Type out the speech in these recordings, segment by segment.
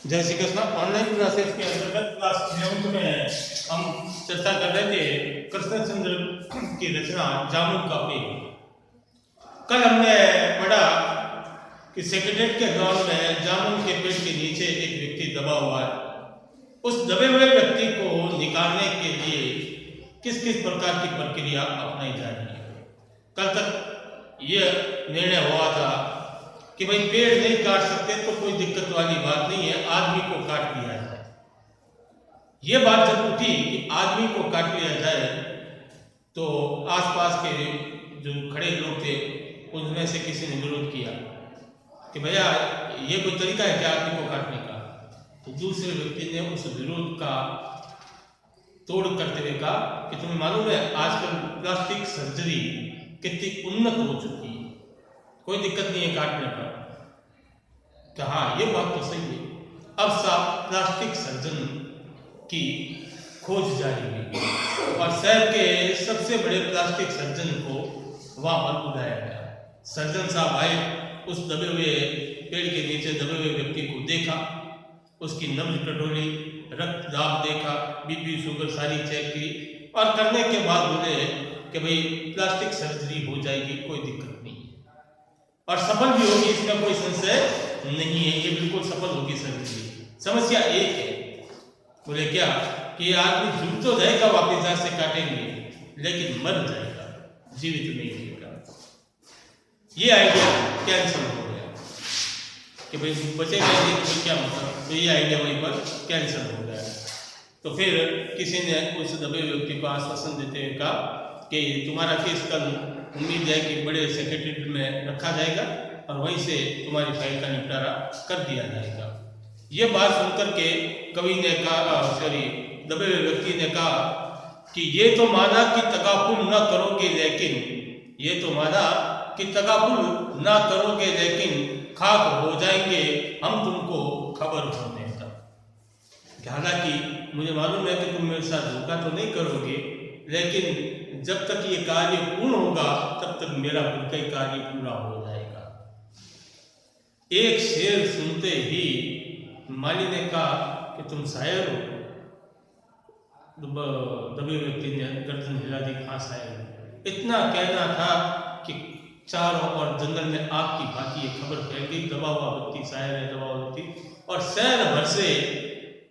जय Shri Krishna. Online classes के अंतर्गत क्लास 11th में हम चर्चा कर रहे थे कृष्णचंद्र की रचना जामुन का पेड़। कल हमने पढ़ा कि सेक्रेटरीट के ग्राउंड में जामुन के पेड़ के नीचे एक व्यक्ति दबा हुआ है। उस दबे हुए व्यक्ति को निकालने के लिए किस किस प्रकार की प्रक्रिया अपनाई जा रही है। कल तक यह निर्णय हुआ था कि भाई पेड़ नहीं काट सकते तो कोई दिक्कत वाली बात नहीं है, आदमी को काट लिया जाए। ये बात जब उठी कि आदमी को काट लिया जाए तो आसपास के जो खड़े लोग थे उनमें से किसी ने विरोध किया कि भैया ये कोई तरीका है क्या आदमी को काटने का। तो दूसरे व्यक्ति ने उस विरोध का तोड़ करते हुए कहा कि तुम्हें मालूम है आजकल प्लास्टिक सर्जरी कितनी उन्नत हो चुकी है, कोई दिक्कत नहीं है काटने पर। कि हाँ ये बात तो सही है। अब साफ प्लास्टिक सर्जन की खोज जारी हुई और शहर के सबसे बड़े प्लास्टिक सर्जन को वहां पर बुलाया गया। सर्जन साहब आए, उस दबे हुए पेड़ के नीचे दबे हुए व्यक्ति को देखा, उसकी नब्ज टटोली, रक्त दाब देखा, बीपी शुगर सारी चेक की और करने के बाद बोले कि भाई प्लास्टिक सर्जरी हो जाएगी, कोई दिक्कत नहीं और सफल भी होगी, इसमें कोई संशय नहीं है, ये बिल्कुल सफल होगी सर्जरी। समस्या एक है, बोले क्या कि आदमी जुड़ तो जाएगा, वापिस जहां से काटेंगे लेकिन मर जाएगा, जीवित नहीं रहेगा। ये आइडिया कैंसिल हो गया कि भाई बचेगा नहीं तो क्या मतलब, तो ये आइडिया वहीं पर कैंसिल हो गया। तो फिर किसी ने उस दबे व्यक्ति को आश्वासन देते हुए कहा कि तुम्हारा केस कल उम्मीद है कि बड़े सेक्रेटरीट में रखा जाएगा और वहीं से तुम्हारी फाइल का निपटारा कर दिया जाएगा। ये बात सुनकर के कवि ने कहा, दबे हुए व्यक्ति ने कहा कि ये तो माना कि तकापुल न करोगे लेकिन, ये तो माना कि तकापुल न करोगे लेकिन खाक हो जाएंगे हम तुमको खबर होने तक। हालांकि मुझे मालूम है कि तुम मेरे साथ धोखा तो नहीं करोगे, लेकिन जब तक ये कार्य पूर्ण होगा तब तक मेरा बिल्कुल कार्य पूरा हो जाएगा। एक शेर सुनते ही माली ने कहा कि तुम शायर हो। दबे व्यक्ति ने गर्दन हिला दी, हाँ शायर हो। इतना कहना था कि चारों ओर जंगल में आग की भांति ये खबर फैल गई, दबा हुआ व्यक्ति शायर है, दबा हुआ व्यक्ति। और शहर भर से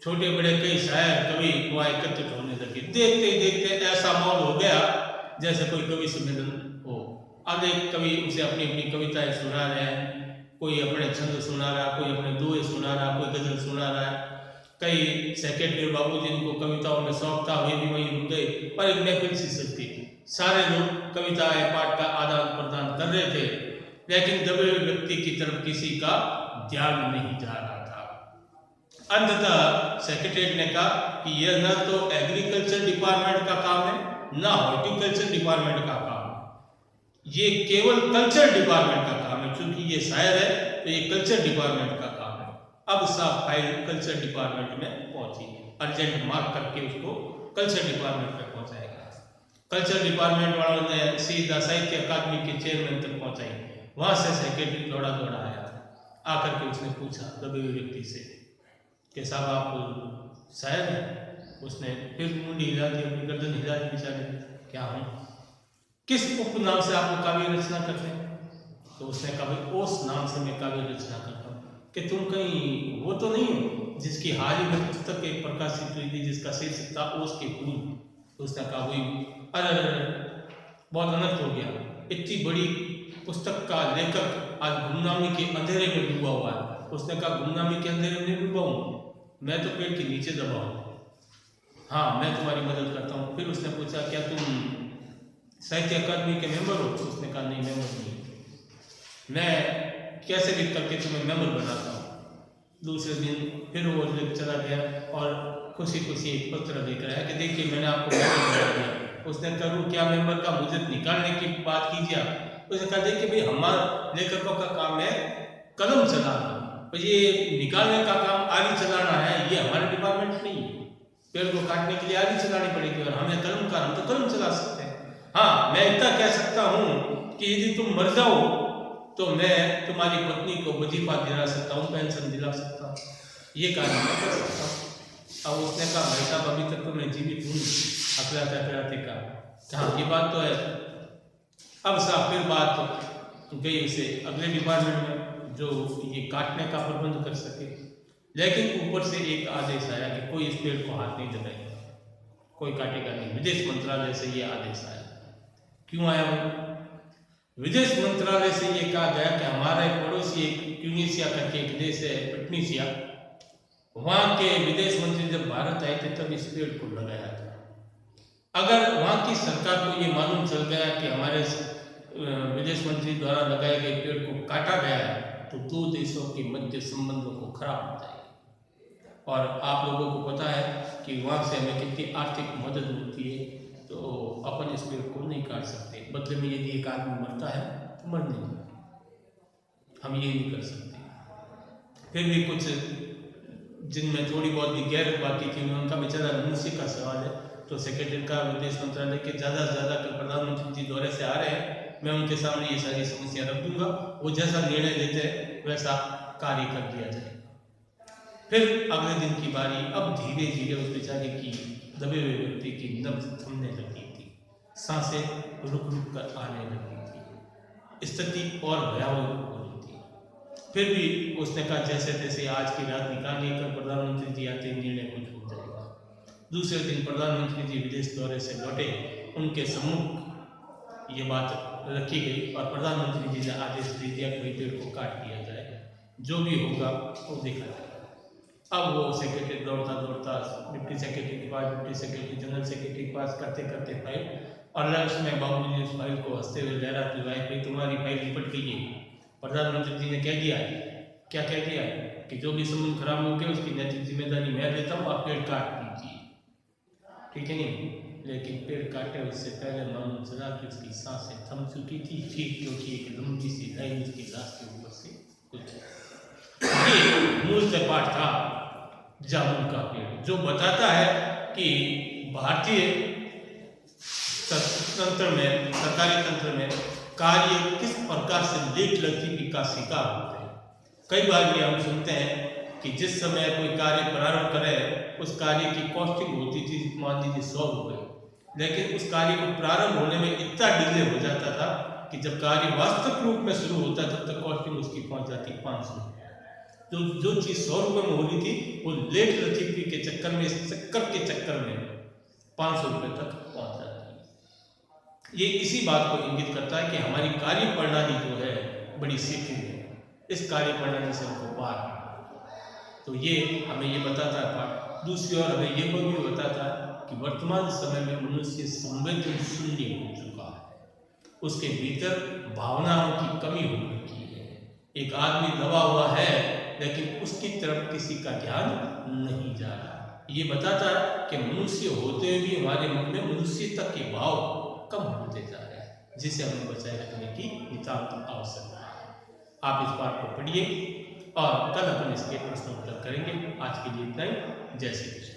छोटे बड़े कई शायर कवि वहां एकत्रित होने लगे। देखते देखते ऐसा माहौल हो गया जैसे कोई कवि सम्मेलन हो। आधे कवि उसे अपनी अपनी कविताएं सुना रहे हैं, कोई अपने छंद सुना रहा, कोई अपने दोहे सुना रहा, कोई गजल सुना रहा है। कई सेक्रेटरी बाबू जिनको कविताओं में शौक था वे भी वहीं रुक गए और एक महफिल सी सजती। सारे लोग कविताएं पाठ का आदान प्रदान कर रहे थे, लेकिन दबे हुए व्यक्ति की तरफ किसी का ध्यान नहीं जा रहा था। अंततः सेक्रेटरी ने कहा कि यह न तो एग्रीकल्चर डिपार्टमेंट का काम है न हॉर्टिकल्चर डिपार्टमेंट का काम है, ये केवल कल्चर डिपार्टमेंट का काम है। क्योंकि ये शायर है तो ये कल्चर डिपार्टमेंट का काम है। अब सब फाइल कल्चर डिपार्टमेंट में पहुंची, अर्जेंट मार्क करके उसको कल्चर डिपार्टमेंट में पहुंचाएगा। कल्चर डिपार्टमेंट वालों ने सीधा साहित्य अकादमी के चेयरमैन तक पहुंचाई। वहां से सेक्रेटरी दौड़ा दौड़ा आया, आकर के उसने पूछा दबे हुए व्यक्ति से कि साहब आप शायर हैं? उसने फिर मुंडी हिला दी, अपनी गर्दन हिला दी बेचारे, क्या हूँ, किस उपनाम से आप काव्य रचना करते हैं? तो उसने कहा भाई ओस नाम से मैं काव्य रचना करता हूँ। कि तुम कहीं वो तो नहीं हो जिसकी हाल ही में पुस्तक एक प्रकाशित हुई थी जिसका शीर्षक था ओस के फूल? तो उसने कहा वही। अरे बहुत अनर्थ हो गया, इतनी बड़ी पुस्तक का लेखक आज गुमनामी के अंधेरे में डूबा हुआ है। उसने कहा गुमनामी के अंधेरे में डूबा हूँ, मैं तो पेड़ के नीचे दबा हूँ, हाँ मैं तुम्हारी मदद करता हूँ। फिर उसने पूछा क्या तुम साहित्य अकादमी के मेंबर हो? तो उसने कहा नहीं मेंबर नहीं, मैं कैसे भी करके तुम्हें मेंबर बनाता हूँ। दूसरे दिन फिर वो चला गया और खुशी खुशी एक पत्र लेकर आया कि देखिए मैंने आपको मेंबर बना दिया। उसने कहा क्या मेंबर का, मुझे निकालने की बात कीजिए आप। उसने कहा देखिए भाई हमारे लेखकों का काम है कलम चलाना, तो ये निकालने का काम आरी चलाना है, ये हमारे डिपार्टमेंट नहीं है। पेड़ को काटने के लिए आरी चलानी पड़ेगी और हमें कलम का, हम तो कलम चला सकते हैं। हाँ मैं इतना कह सकता हूँ कि यदि तुम मर जाओ तो मैं तुम्हारी पत्नी को वजीफा दिला सकता हूँ, पेंशन दिला सकता हूँ। ये कार्य मैं कर सकता हूँ। अब उसने कहा भाई साहब अभी तक तो मैं जीवित हूँ, अकड़ाते अकड़ाते का हाँ ये बात तो है। अब साहब फिर बात गई उसे अगले डिपार्टमेंट में जो ये काटने का प्रबंध कर सके, लेकिन ऊपर से एक आदेश आया कि कोई इस पेड़ को हाथ नहीं लगाएगा, कोई काटेगा नहीं। विदेश मंत्रालय से ये आदेश आया। क्यों आया वो? विदेश मंत्रालय से ये कहा गया कि हमारा एक पड़ोसी एक ट्यूनीशिया करके एक देश है पटनीशिया, वहाँ के विदेश मंत्री जब भारत आए थे तब इस पेड़ को लगाया था। अगर वहाँ की सरकार को ये मालूम चल गया कि हमारे विदेश मंत्री द्वारा लगाए गए पेड़ को काटा गया है तो दो देशों के मध्य संबंधों को खराब हो जाएगा। और आप लोगों को पता है कि वहाँ से हमें कितनी आर्थिक मदद मिलती है, तो अपन इस पेड़ को नहीं काट सकते। बदले में यदि एक आदमी मरता है तो मरने दो, हम ये नहीं कर सकते। फिर भी कुछ जिनमें थोड़ी बहुत भी गैर बाकी थी उनका बेचारा मनुष्य का सवाल है, तो सेक्रेटरी का विदेश मंत्रालय के ज़्यादा से ज़्यादा प्रधानमंत्री जी दौरे से आ रहे हैं, मैं उनके सामने ये सारी समस्या रख दूंगा, वो जैसा निर्णय लेते हैं वैसा कार्य कर दिया जाए। फिर अगले दिन की बारी। अब धीरे धीरे उस बेचारे की दबे हुए व्यक्ति की नब्ज थमने लगी थी, सांसें रुक रुक कर आने लगी थी, स्थिति और भयावह हो रही थी। फिर भी उसने कहा जैसे तैसे आज की रात निकालने का प्रधानमंत्री जी आते निर्णय कुछ हो जाएगा। दूसरे दिन प्रधानमंत्री जी विदेश दौरे से लौटे, उनके सम्मुख ये बात रखी गई और प्रधानमंत्री जी ने आदेश दे दिया कि पेड़ को काट दिया जाए, जो भी होगा वो देखा जाएगा। अब वो सेक्रेटरी दौड़ता दौड़ता डिप्टी सेक्रेटरी के पास, डिप्टी सेक्रेटरी जनरल सेक्रेटरी के पास करते करते फाइल, और लास्ट में बाबू जी उस फाइल को हंसते हुए लहराते हुए भाई तुम्हारी फाइल निपट गई है। प्रधानमंत्री जी ने कह दिया है, क्या कह दिया है कि जो भी संबंध खराब हो गए उसकी नैतिक जिम्मेदारी मैं लेता हूँ, आप पेड़ काट दीजिए, ठीक है नहीं। लेकिन पेड़ काटे उससे पहले मालूम चला कि उसकी सांसें थम चुकी थी, ठीक क्योंकि एक लंबी सी लाइन उसकी लाश के ऊपर से कुछ ये मूल से पाठ था जामुन का पेड़, जो बताता है कि भारतीय तंत्र में, सरकारी तंत्र में कार्य किस प्रकार से लेट लतीफी का शिकार होते हैं। कई बार ये हम सुनते हैं कि जिस समय कोई कार्य प्रारंभ करे उस कार्य की कॉस्टिंग होती थी मान लीजिए 100 रुपये, लेकिन उस कार्य को प्रारंभ होने में इतना डिले हो जाता था कि जब कार्य वास्तविक रूप में शुरू होता तब तक कॉस्टिंग उसकी पहुंच जाती 500 रुपये। तो जो चीज़ 100 रुपये में हो रही थी वो लेट लतीफी के चक्कर में, इस चक्कर के चक्कर में 500 रुपये तक पहुंच जाती है। ये इसी बात को इंगित करता है कि हमारी कार्य प्रणाली जो है बड़ी शिथिल है, इस कार्य प्रणाली से हमको बाहर। तो ये हमें ये बताता है पाठ। दूसरी ओर हमें ये भी बताता है कि वर्तमान समय में मनुष्य संवेदन शून्य हो चुका है, उसके भीतर भावनाओं की कमी हो रही है। एक आदमी दबा हुआ है लेकिन उसकी तरफ किसी का ध्यान नहीं जा रहा। ये बताता है कि मनुष्य होते हुए भी हमारे मन में मनुष्यता के भाव कम होते जा रहे हैं, जिसे हमें बचाए रखने की नितांत आवश्यकता है। आप इस बात को पढ़िए और कल अपन इसके प्रश्न उत्तर करेंगे। आज के लिए इतना ही। जय श्री कृष्ण।